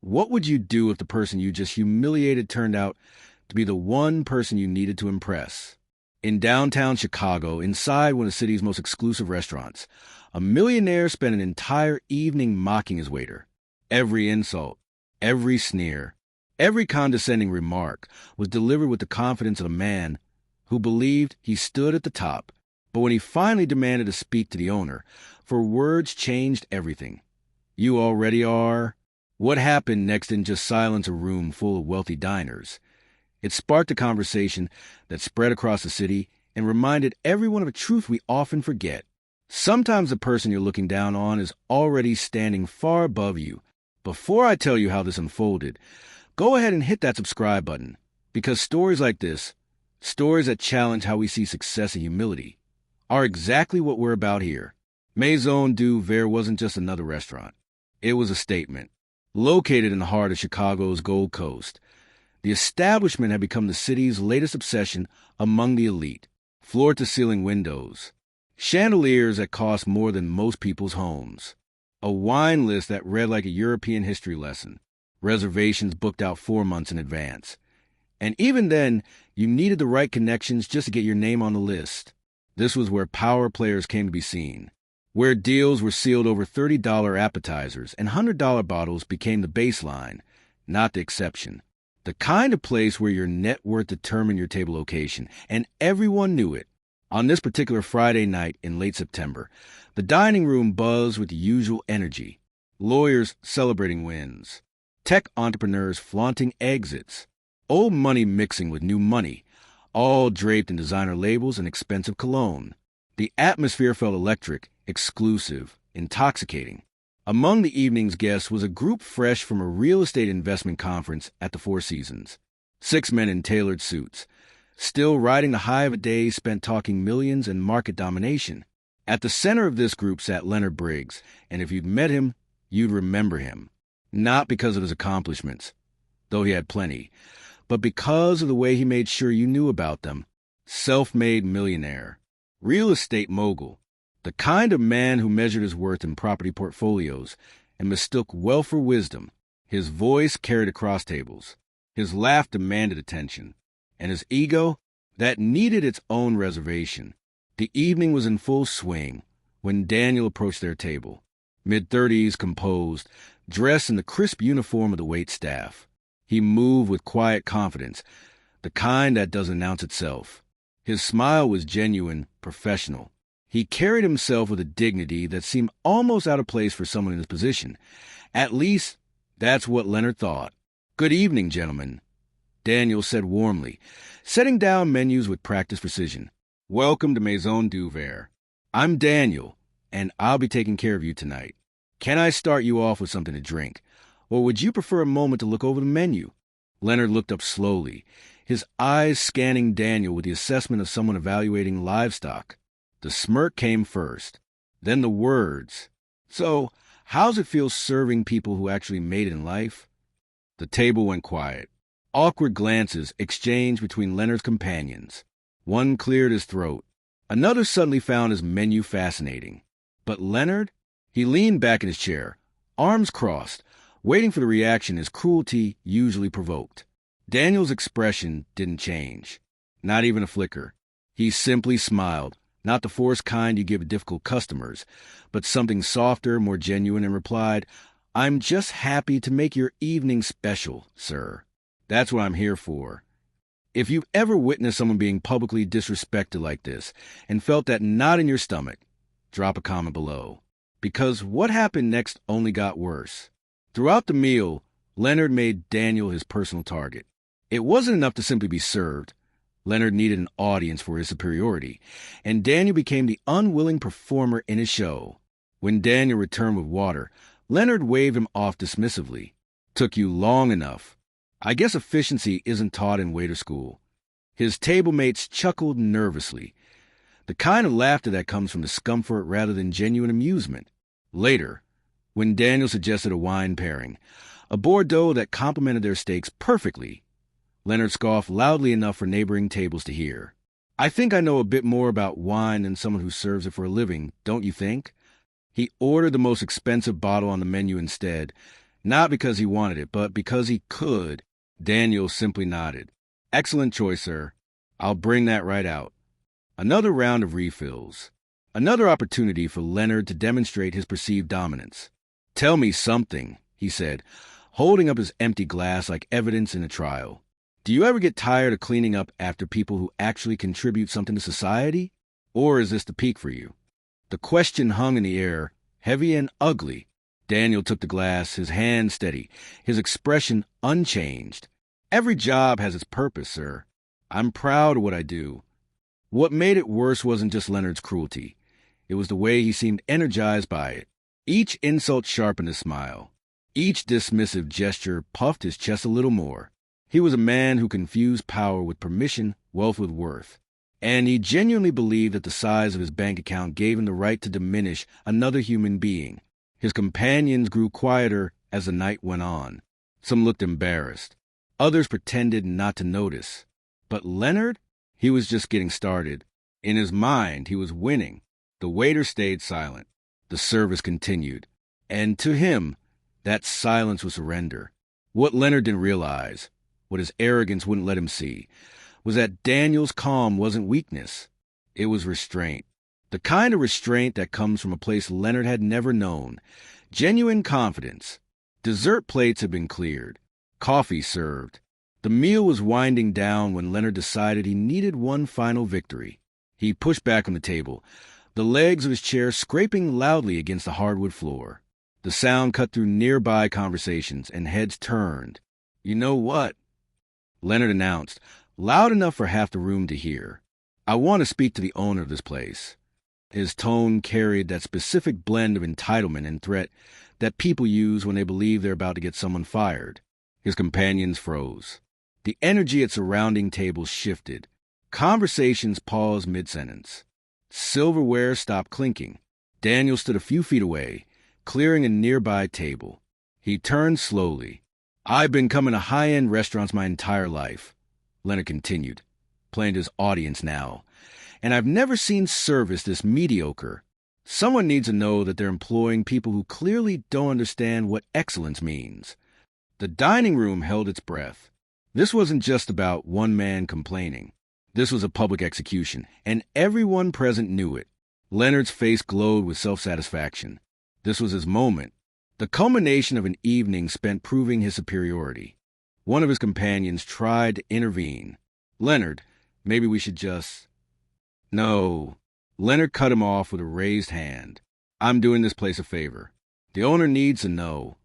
What would you do if the person you just humiliated turned out to be the one person you needed to impress? In downtown Chicago, inside one of the city's most exclusive restaurants, a millionaire spent an entire evening mocking his waiter. Every insult, every sneer, every condescending remark was delivered with the confidence of a man who believed he stood at the top. But when he finally demanded to speak to the owner, for words changed everything. "You already are." What happened next didn't just silence a room full of wealthy diners. It sparked a conversation that spread across the city and reminded everyone of a truth we often forget. Sometimes the person you're looking down on is already standing far above you. Before I tell you how this unfolded, go ahead and hit that subscribe button, because stories like this, stories that challenge how we see success and humility, are exactly what we're about here. Maison du Verre wasn't just another restaurant. It was a statement. Located in the heart of Chicago's Gold Coast, the establishment had become the city's latest obsession among the elite. Floor-to-ceiling windows, chandeliers that cost more than most people's homes, a wine list that read like a European history lesson, reservations booked out 4 months in advance. And even then, you needed the right connections just to get your name on the list. This was where power players came to be seen, where deals were sealed over $30 appetizers and $100 bottles became the baseline, not the exception. The kind of place where your net worth determined your table location, and everyone knew it. On this particular Friday night in late September, the dining room buzzed with the usual energy. Lawyers celebrating wins, tech entrepreneurs flaunting exits, old money mixing with new money, all draped in designer labels and expensive cologne. The atmosphere felt electric, exclusive, intoxicating. Among the evening's guests was a group fresh from a real estate investment conference at the Four Seasons. 6 men in tailored suits, still riding the high of a day spent talking millions and market domination. At the center of this group sat Leonard Briggs, and if you'd met him, you'd remember him. Not because of his accomplishments, though he had plenty, but because of the way he made sure you knew about them. Self-made millionaire, real estate mogul, the kind of man who measured his worth in property portfolios and mistook wealth for wisdom. His voice carried across tables. His laugh demanded attention. And his ego, that needed its own reservation. The evening was in full swing when Daniel approached their table. Mid-30s, composed, dressed in the crisp uniform of the waitstaff. He moved with quiet confidence, the kind that doesn't announce itself. His smile was genuine, professional. He carried himself with a dignity that seemed almost out of place for someone in his position. At least, that's what Leonard thought. "Good evening, gentlemen," Daniel said warmly, setting down menus with practiced precision. "Welcome to Maison du Verre. I'm Daniel, and I'll be taking care of you tonight. Can I start you off with something to drink? Or would you prefer a moment to look over the menu?" Leonard looked up slowly, his eyes scanning Daniel with the assessment of someone evaluating livestock. The smirk came first, then the words. "So, how's it feel serving people who actually made it in life?" The table went quiet. Awkward glances exchanged between Leonard's companions. One cleared his throat. Another suddenly found his menu fascinating. But Leonard? He leaned back in his chair, arms crossed, waiting for the reaction his cruelty usually provoked. Daniel's expression didn't change, not even a flicker. He simply smiled, not the forced kind you give difficult customers, but something softer, more genuine, and replied, "I'm just happy to make your evening special, sir. That's what I'm here for." If you've ever witnessed someone being publicly disrespected like this and felt that knot in your stomach, drop a comment below. Because what happened next only got worse. Throughout the meal, Leonard made Daniel his personal target. It wasn't enough to simply be served. Leonard needed an audience for his superiority, and Daniel became the unwilling performer in his show. When Daniel returned with water, Leonard waved him off dismissively. "Took you long enough. I guess efficiency isn't taught in waiter school." His table mates chuckled nervously, the kind of laughter that comes from discomfort rather than genuine amusement. Later, when Daniel suggested a wine pairing, a Bordeaux that complemented their steaks perfectly, Leonard scoffed loudly enough for neighboring tables to hear. "I think I know a bit more about wine than someone who serves it for a living, don't you think?" He ordered the most expensive bottle on the menu instead, Not because he wanted it, but because he could. Daniel simply nodded. Excellent choice, sir. I'll bring that right out. Another round of refills. Another opportunity for Leonard to demonstrate his perceived dominance. Tell me something, he said, holding up his empty glass like evidence in a trial. Do you ever get tired of cleaning up after people who actually contribute something to society? Or is this the peak for you? The question hung in the air, heavy and ugly. Daniel took the glass, his hand steady, his expression unchanged. Every job has its purpose, sir. I'm proud of what I do. What made it worse wasn't just Leonard's cruelty. It was the way he seemed energized by it. Each insult sharpened his smile. Each dismissive gesture puffed his chest a little more. He was a man who confused power with permission, wealth with worth. And he genuinely believed that the size of his bank account gave him the right to diminish another human being. His companions grew quieter as the night went on. Some looked embarrassed. Others pretended not to notice. But Leonard? He was just getting started. In his mind, he was winning. The waiter stayed silent. The service continued. And to him, that silence was surrender. What Leonard didn't realize, what his arrogance wouldn't let him see, was that Daniel's calm wasn't weakness. It was restraint. The kind of restraint that comes from a place Leonard had never known. Genuine confidence. Dessert plates had been cleared. Coffee served. The meal was winding down when Leonard decided he needed one final victory. He pushed back on the table, the legs of his chair scraping loudly against the hardwood floor. The sound cut through nearby conversations, and heads turned. You know what? Leonard announced, loud enough for half the room to hear. I want to speak to the owner of this place. His tone carried that specific blend of entitlement and threat that people use when they believe they're about to get someone fired. His companions froze. The energy at surrounding tables shifted. Conversations paused mid-sentence. Silverware stopped clinking. Daniel stood a few feet away, clearing a nearby table. He turned slowly. I've been coming to high-end restaurants my entire life, Leonard continued, playing to his audience now. And I've never seen service this mediocre. Someone needs to know that they're employing people who clearly don't understand what excellence means. The dining room held its breath. This wasn't just about one man complaining. This was a public execution, and everyone present knew it. Leonard's face glowed with self-satisfaction. This was his moment, the culmination of an evening spent proving his superiority. One of his companions tried to intervene. Leonard, maybe we should just... No. Leonard cut him off with a raised hand. I'm doing this place a favor. The owner needs to know.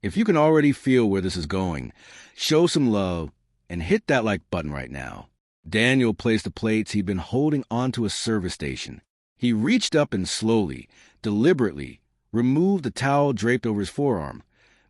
If you can already feel where this is going, show some love and hit that like button right now. Daniel placed the plates he'd been holding onto a service station. He reached up and slowly, deliberately, removed the towel draped over his forearm,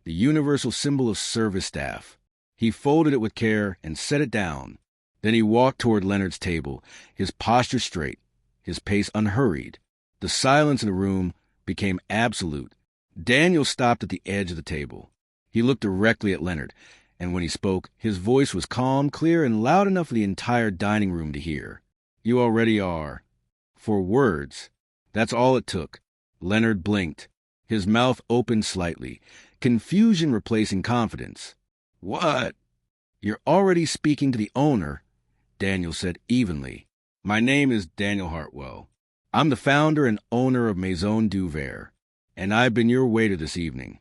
the universal symbol of service staff. He folded it with care and set it down. Then he walked toward Leonard's table, his posture straight, his pace unhurried. The silence in the room became absolute. Daniel stopped at the edge of the table. He looked directly at Leonard, and when he spoke, his voice was calm, clear, and loud enough for the entire dining room to hear. You already are. For words. That's all it took. Leonard blinked. His mouth opened slightly, confusion replacing confidence. What? You're already speaking to the owner, Daniel said evenly. My name is Daniel Hartwell. I'm the founder and owner of Maison du Verre, and I've been your waiter this evening.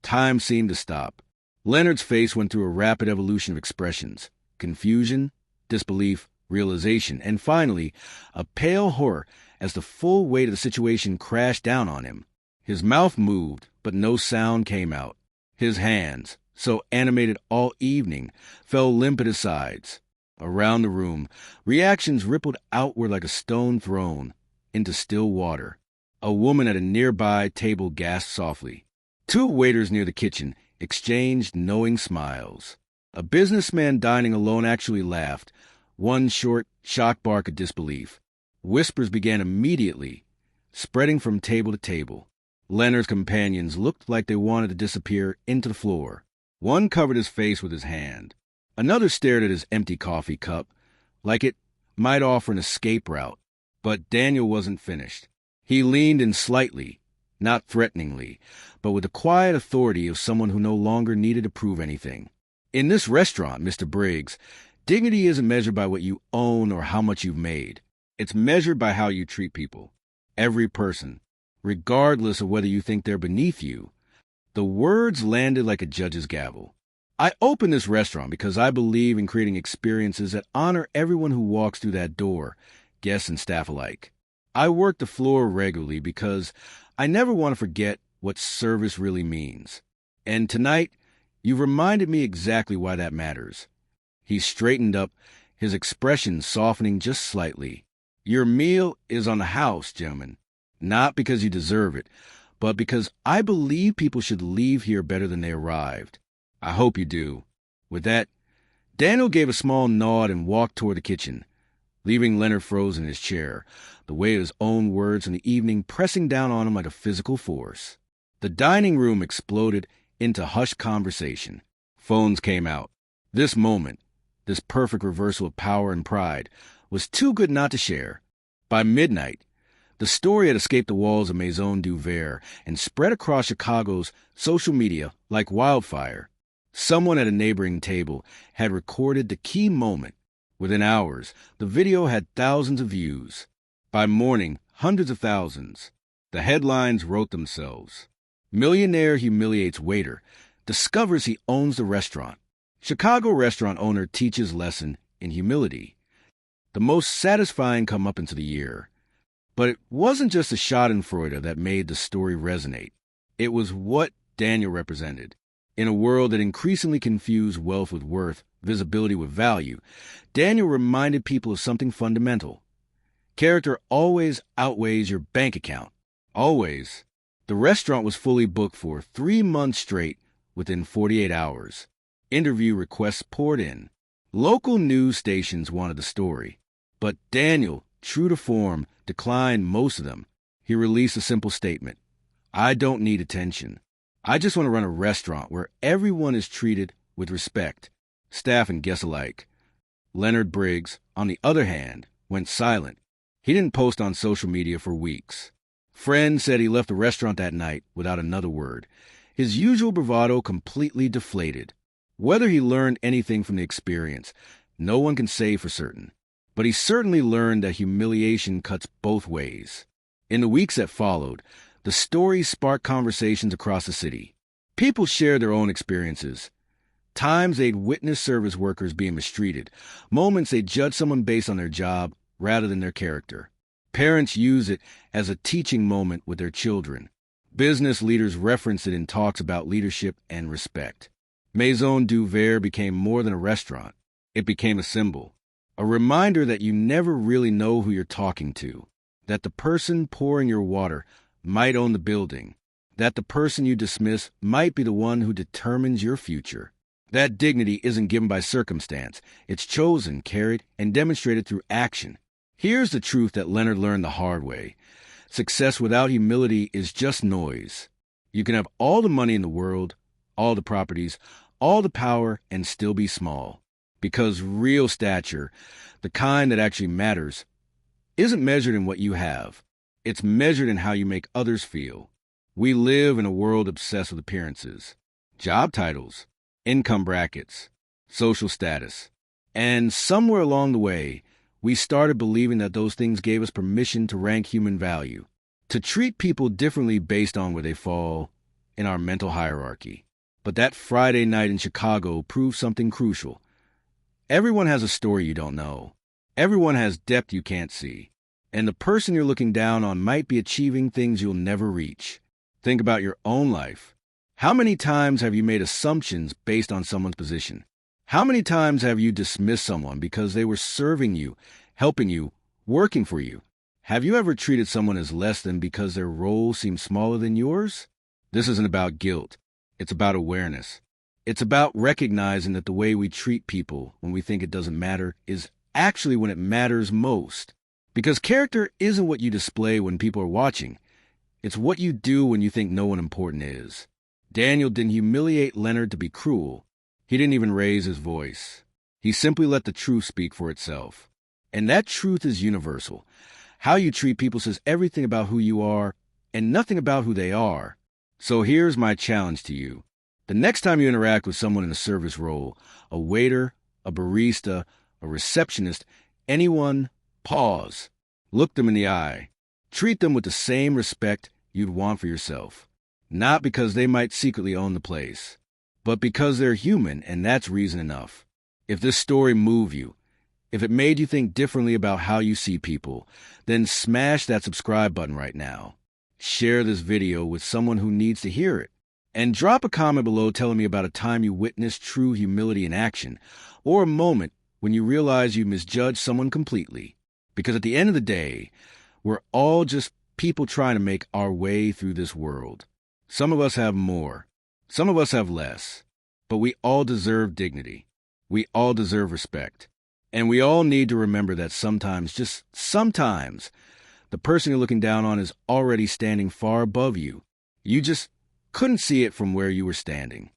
Time seemed to stop. Leonard's face went through a rapid evolution of expressions. Confusion, disbelief, realization, and finally, a pale horror as the full weight of the situation crashed down on him. His mouth moved, but no sound came out. His hands, so animated all evening, fell limp at his sides. Around the room, reactions rippled outward like a stone thrown into still water. A woman at a nearby table gasped softly. Two waiters near the kitchen exchanged knowing smiles. A businessman dining alone actually laughed, one short, shocked bark of disbelief. Whispers began immediately, spreading from table to table. Leonard's companions looked like they wanted to disappear into the floor. One covered his face with his hand. Another stared at his empty coffee cup, like it might offer an escape route. But Daniel wasn't finished. He leaned in slightly, not threateningly, but with the quiet authority of someone who no longer needed to prove anything. In this restaurant, Mr. Briggs, dignity isn't measured by what you own or how much you've made. It's measured by how you treat people. Every person, regardless of whether you think they're beneath you. The words landed like a judge's gavel. I opened this restaurant because I believe in creating experiences that honor everyone who walks through that door, guests and staff alike. I work the floor regularly because I never want to forget what service really means. And tonight, you've reminded me exactly why that matters. He straightened up, his expression softening just slightly. Your meal is on the house, gentlemen. Not because you deserve it, but because I believe people should leave here better than they arrived. I hope you do. With that, Daniel gave a small nod and walked toward the kitchen, leaving Leonard frozen in his chair, the weight of his own words in the evening pressing down on him like a physical force. The dining room exploded into hushed conversation. Phones came out. This moment, this perfect reversal of power and pride, was too good not to share. By midnight, the story had escaped the walls of Maison du Verre and spread across Chicago's social media like wildfire. Someone at a neighboring table had recorded the key moment. Within hours, the video had thousands of views. By morning, hundreds of thousands. The headlines wrote themselves. Millionaire humiliates waiter, discovers he owns the restaurant. Chicago restaurant owner teaches lesson in humility. The most satisfying comeuppance of the year. But it wasn't just the schadenfreude that made the story resonate. It was what Daniel represented. In a world that increasingly confused wealth with worth, visibility with value, Daniel reminded people of something fundamental. Character always outweighs your bank account. Always. The restaurant was fully booked for 3 months straight within 48 hours. Interview requests poured in. Local news stations wanted the story. But Daniel, true to form, declined most of them. He released a simple statement. I don't need attention. I just want to run a restaurant where everyone is treated with respect, staff and guests alike. Leonard Briggs, on the other hand, went silent. He didn't post on social media for weeks. Friends said he left the restaurant that night without another word, his usual bravado completely deflated. Whether he learned anything from the experience, no one can say for certain. But he certainly learned that humiliation cuts both ways. In the weeks that followed, the story sparked conversations across the city. People shared their own experiences. Times they'd witnessed service workers being mistreated, moments they'd judged someone based on their job rather than their character. Parents used it as a teaching moment with their children. Business leaders referenced it in talks about leadership and respect. Maison du Verre became more than a restaurant. It became a symbol. A reminder that you never really know who you're talking to. That the person pouring your water might own the building. That the person you dismiss might be the one who determines your future. That dignity isn't given by circumstance. It's chosen, carried, and demonstrated through action. Here's the truth that Leonard learned the hard way. Success without humility is just noise. You can have all the money in the world, all the properties, all the power, and still be small. Because real stature, the kind that actually matters, isn't measured in what you have. It's measured in how you make others feel. We live in a world obsessed with appearances, job titles, income brackets, social status. And somewhere along the way, we started believing that those things gave us permission to rank human value, to treat people differently based on where they fall in our mental hierarchy. But that Friday night in Chicago proved something crucial. Everyone has a story you don't know. Everyone has depth you can't see. And the person you're looking down on might be achieving things you'll never reach. Think about your own life. How many times have you made assumptions based on someone's position? How many times have you dismissed someone because they were serving you, helping you, working for you? Have you ever treated someone as less than because their role seemed smaller than yours? This isn't about guilt. It's about awareness. It's about recognizing that the way we treat people when we think it doesn't matter is actually when it matters most. Because character isn't what you display when people are watching. It's what you do when you think no one important is. Daniel didn't humiliate Leonard to be cruel. He didn't even raise his voice. He simply let the truth speak for itself. And that truth is universal. How you treat people says everything about who you are and nothing about who they are. So here's my challenge to you. The next time you interact with someone in a service role, a waiter, a barista, a receptionist, anyone, pause. Look them in the eye. Treat them with the same respect you'd want for yourself. Not because they might secretly own the place, but because they're human, and that's reason enough. If this story moved you, if it made you think differently about how you see people, then smash that subscribe button right now. Share this video with someone who needs to hear it. And drop a comment below telling me about a time you witnessed true humility in action, or a moment when you realized you misjudged someone completely. Because at the end of the day, we're all just people trying to make our way through this world. Some of us have more, some of us have less, but we all deserve dignity. We all deserve respect. And we all need to remember that sometimes, just sometimes, the person you're looking down on is already standing far above you. You just couldn't see it from where you were standing.